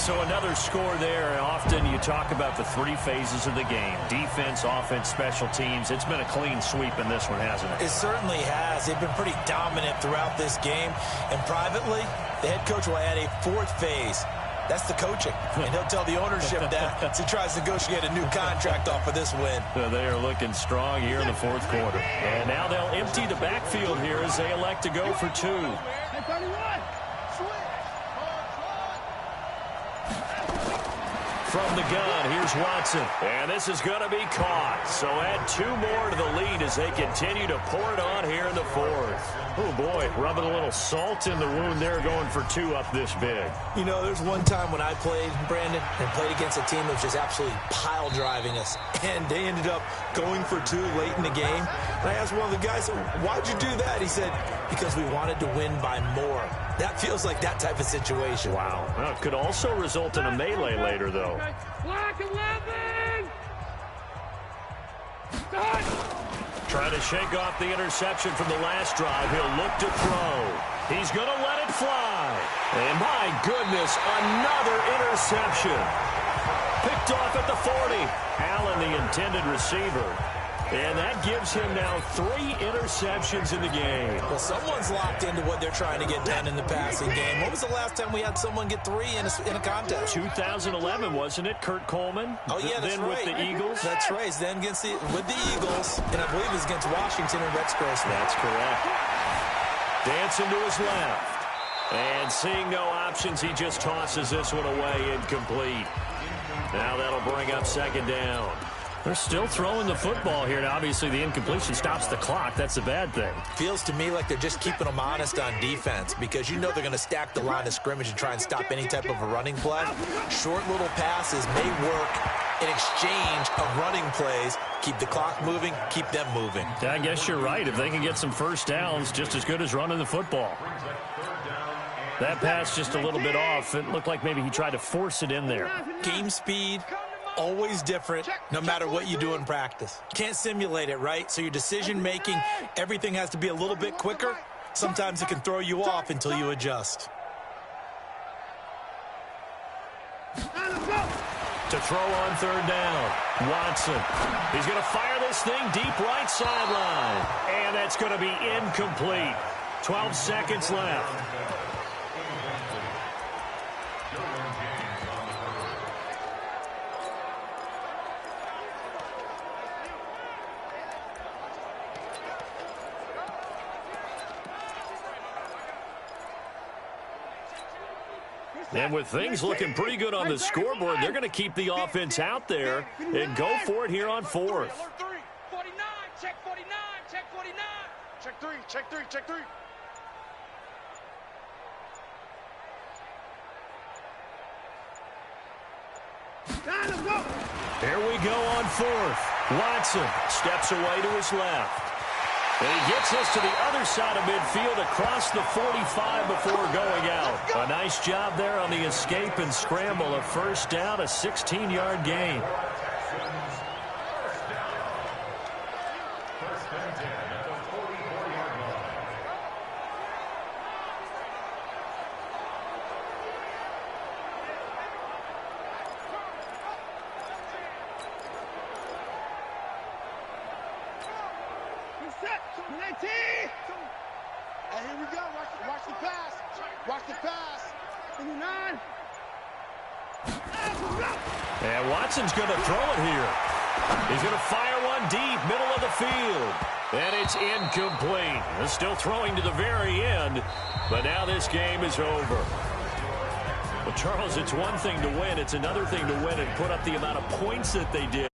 So another score there. Often you talk about the 3 phases of the game. Defense, offense, special teams. It's been a clean sweep in this one, hasn't it? It certainly has. They've been pretty dominant throughout this game. And privately, the head coach will add a 4th phase. That's the coaching. And he'll tell the ownership that as he tries to negotiate a new contract off of this win. They are looking strong here in the 4th quarter. And now they'll empty the backfield here as they elect to go for 2. From the gun, here's Watson. And this is going to be caught. So add 2 more to the lead as they continue to pour it on here in the 4th. Oh, boy, rubbing a little salt in the wound there, going for 2 up this big. You know, there's one time when I played, Brandon, and played against a team that was just absolutely pile driving us. And they ended up going for 2 late in the game. And I asked one of the guys, why'd you do that? He said, because we wanted to win by more. That feels like that type of situation. Wow. Well, it could also result in a melee later, though. Black 11! Trying to shake off the interception from the last drive. He'll look to throw. He's going to let it fly. And my goodness, another interception. Picked off at the 40. Allen, the intended receiver. And that gives him now 3 interceptions in the game. Well, someone's locked into what they're trying to get done in the passing game. When was the last time we had someone get 3 in a contest? 2011, wasn't it? Kurt Coleman? Oh, yeah, that's then right. with the Eagles? That's right. Then with the Eagles, and I believe it was against Washington and Rex Grossman. That's correct. Dancing to his left. And seeing no options, he just tosses this one away, incomplete. Now that'll bring up second down. They're still throwing the football here. Now, obviously, the incompletion stops the clock. That's a bad thing. Feels to me like they're just keeping them honest on defense because you know they're going to stack the line of scrimmage and try and stop any type of a running play. Short little passes may work in exchange of running plays. Keep the clock moving, keep them moving. I guess you're right. If they can get some first downs, just as good as running the football. That pass just a little bit off. It looked like maybe he tried to force it in there. Game speed, always different, no matter what you do in practice. Can't simulate it, right? So your decision-making, everything has to be a little bit quicker. Sometimes it can throw you off until you adjust. To throw on third down, Watson. He's going to fire this thing deep right sideline. And that's going to be incomplete. 12 seconds left. And with things looking pretty good on the scoreboard, they're going to keep the offense out there and go for it here on fourth. 49, check 49, check 49. Check 3, check 3, check 3. Here we go on fourth. Watson steps away to his left. And he gets us to the other side of midfield across the 45 before going out. A nice job there on the escape and scramble. A first down, a 16-yard gain. And here we go. Watch the pass. Watch the pass. 9. And Watson's going to throw it here. He's going to fire one deep, middle of the field. And it's incomplete. They're still throwing to the very end, but now this game is over. Well, Charles, it's one thing to win. It's another thing to win and put up the amount of points that they did.